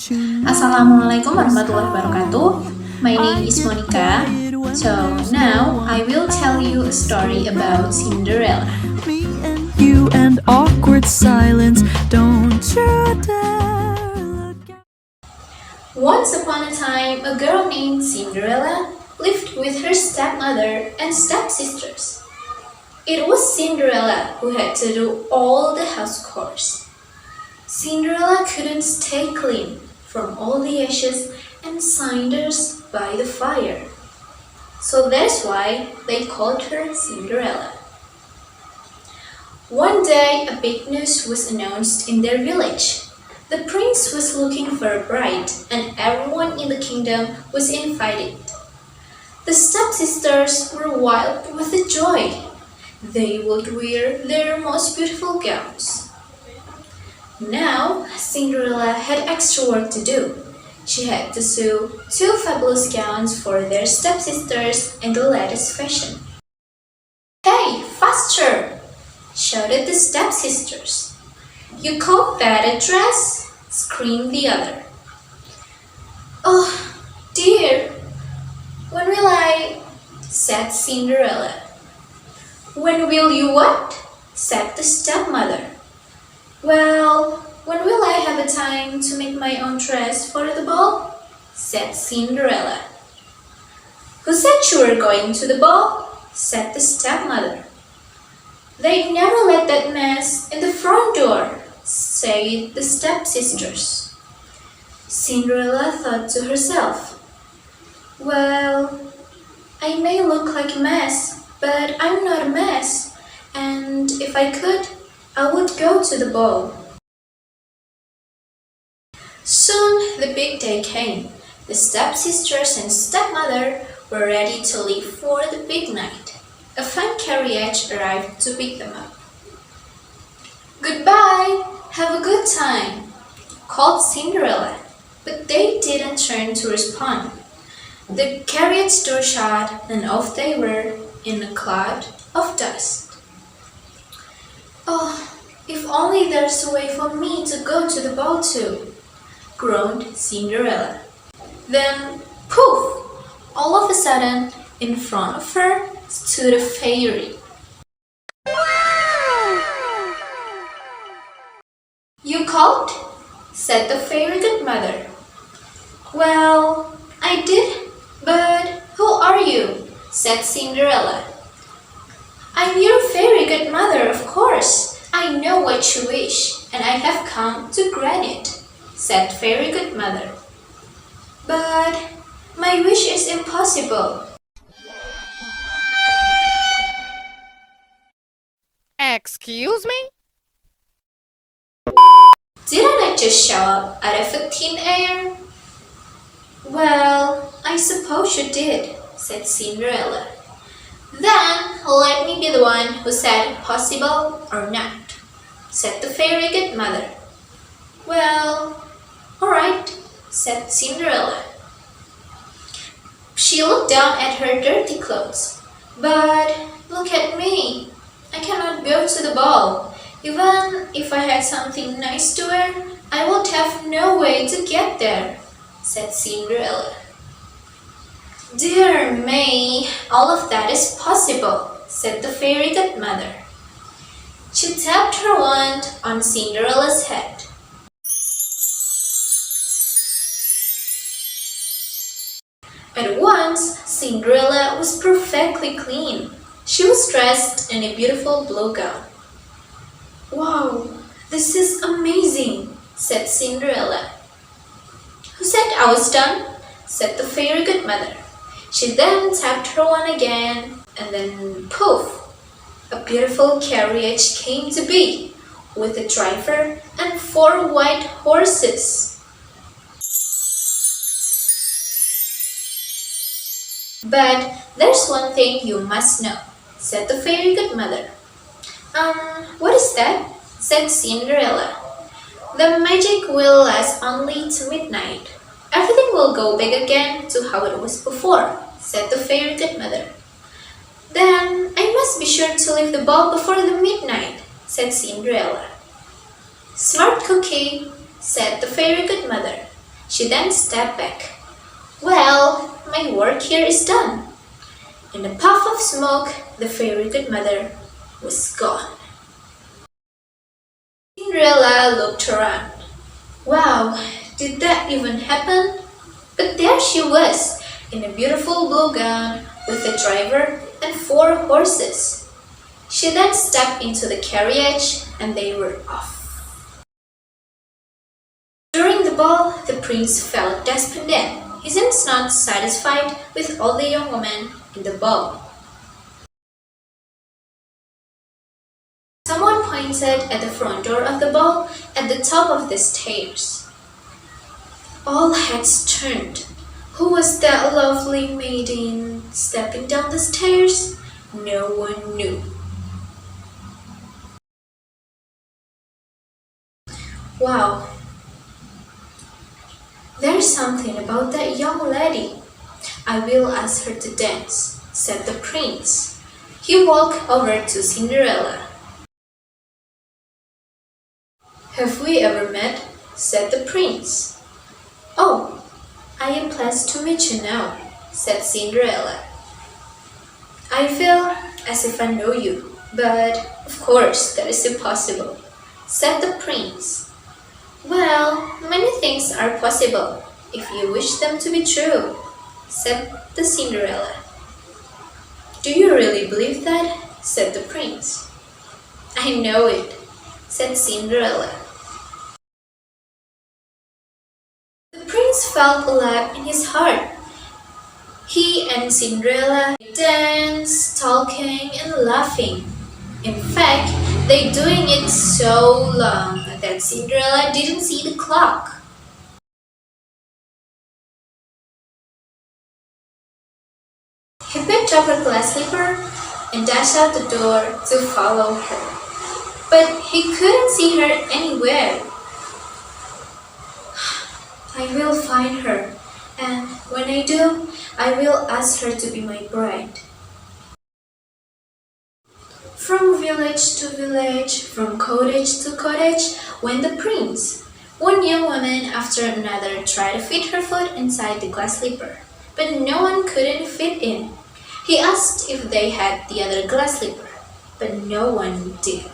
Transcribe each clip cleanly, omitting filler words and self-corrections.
Assalamualaikum warahmatullahi wabarakatuh. My name is Monika. So now I will tell you a story about Cinderella. Me and you and awkward silence. Don't you dare look at... Once upon a time, a girl named Cinderella lived with her stepmother and stepsisters. It was Cinderella who had to do all the house chores. Cinderella couldn't stay clean from all the ashes and cinders by the fire. So that's why they called her Cinderella. One day, a big news was announced in their village. The prince was looking for a bride, and everyone in the kingdom was invited. The stepsisters were wild with the joy. They would wear their most beautiful gowns. Now, Cinderella had extra work to do. She had to sew 2 fabulous gowns for their stepsisters in the latest fashion. "Hey, faster!" shouted the stepsisters. "You call that a dress?" screamed the other. "Oh, dear, when will I?" said Cinderella. "When will you what?" said the stepmother. "Well, when will I have a time to make my own dress for the ball?" said Cinderella. "Who said you were going to the ball?" said the stepmother. "They'd never let that mess in the front door," said the stepsisters. Cinderella thought to herself, "Well, I may look like a mess, but I'm not a mess, and if I could, I would go to the ball." Soon the big day came. The stepsisters and stepmother were ready to leave for the big night. A fine carriage arrived to pick them up. "Goodbye, have a good time," called Cinderella, but they didn't turn to respond. The carriage door shut, and off they were in a cloud of dust. "Oh, if only there's a way for me to go to the ball too," groaned Cinderella. Then, poof! All of a sudden, in front of her stood a fairy. "You called?" said the fairy godmother. "Well, I did, but who are you?" said Cinderella. "I'm your fairy godmother, of course. I know what you wish, and I have come to grant it," said fairy godmother. "But my wish is impossible." Excuse me? Didn't I just show up out of a thin air? "Well, I suppose you did," said Cinderella. "Then let me be the one who said possible or not," said the fairy godmother. "Well, all right," said Cinderella. She looked down at her dirty clothes. "But look at me. I cannot go to the ball. Even if I had something nice to wear, I would have no way to get there," said Cinderella. "Dear me, all of that is possible," said the fairy godmother. She tapped her wand on Cinderella's head. At once, Cinderella was perfectly clean. She was dressed in a beautiful blue gown. "Wow, this is amazing," said Cinderella. "Who said I was done?" said the fairy godmother. She then tapped her wand again, and then poof! A beautiful carriage came to be, with a driver and 4 white horses. "But there's one thing you must know," said the fairy godmother. What is that?" said Cinderella. "The magic will last only to midnight. Everything will go back again to how it was before," said the fairy godmother. "Then I must be sure to leave the ball before the midnight," said Cinderella. "Smart cookie," said the fairy godmother. She then stepped back. Well, my work here is done. In a puff of smoke, the fairy godmother was gone. Cinderella looked around. Wow, did that even happen? But there she was, in a beautiful blue gown with a driver and 4 horses. She then stepped into the carriage and they were off. During the ball, the prince felt despondent. He seems not satisfied with all the young women in the ball. Someone pointed at the front door of the ball at the top of the stairs. All heads turned. Who was that lovely maiden stepping down the stairs? No one knew. Wow, there's something about that young lady. I will ask her to dance, said the prince. He walked over to Cinderella. Have we ever met? Said the prince. Oh, I am pleased to meet you now, said Cinderella. I feel as if I know you, but of course that is impossible, said the prince. Well, many things are possible if you wish them to be true, said the Cinderella. Do you really believe that? Said the prince. I know it, said Cinderella. The prince felt alive in his heart. He and Cinderella danced, talking and laughing. In fact, they doing it so long that Cinderella didn't see the clock. He picked up her glass slipper and dashed out the door to follow her. But he couldn't see her anywhere. I will find her, and when I do, I will ask her to be my bride. From village to village, from cottage to cottage, went the prince. One young woman after another tried to fit her foot inside the glass slipper, but no one couldn't fit in. He asked if they had the other glass slipper, but no one did.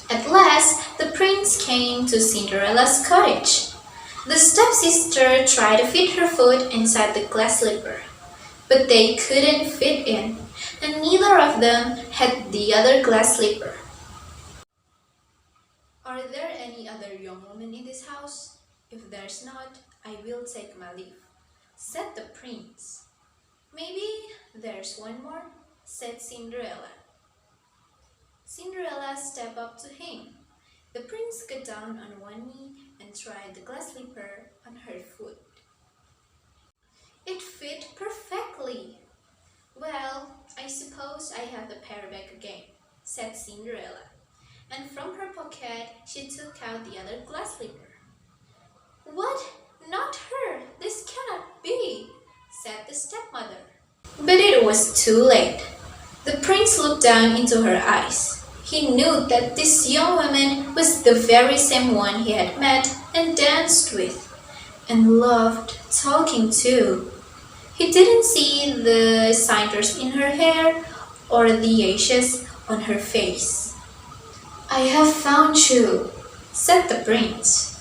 At last, the prince came to Cinderella's cottage. The stepsister tried to fit her foot inside the glass slipper, but they couldn't fit in, and neither of them had the other glass slipper. Are there any other young women in this house? If there's not, I will take my leave, said the prince. Maybe there's one more, said Cinderella. Cinderella stepped up to him. The prince got down on one knee and tried the glass slipper on her foot. It fit perfectly. Well, I suppose I have the pair back again, said Cinderella. And from her pocket, she took out the other glass slipper. What? Not her! This cannot be, said the stepmother. But it was too late. The prince looked down into her eyes. He knew that this young woman was the very same one he had met and danced with, and loved talking to. He didn't see the cinders in her hair or the ashes on her face. I have found you, said the prince.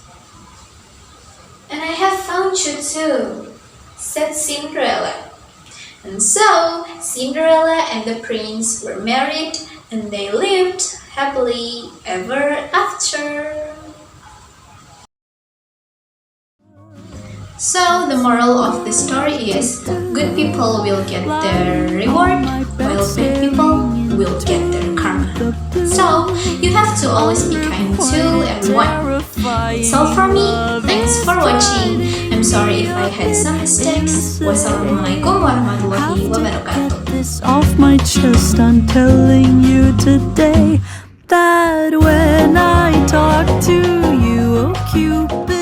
And I have found you too, said Cinderella. And so Cinderella and the prince were married, and they lived happily ever after. So the moral of the story is, good people will get their reward, while bad people will get their karma. So you have to always be kind to everyone. That's all for me. Thanks for watching. I'm sorry if I had some mistakes. Wassalamualaikum warahmatullahi wabarakatuh. This off my chest, I'm telling you today that when I talk to you, oh Cupid.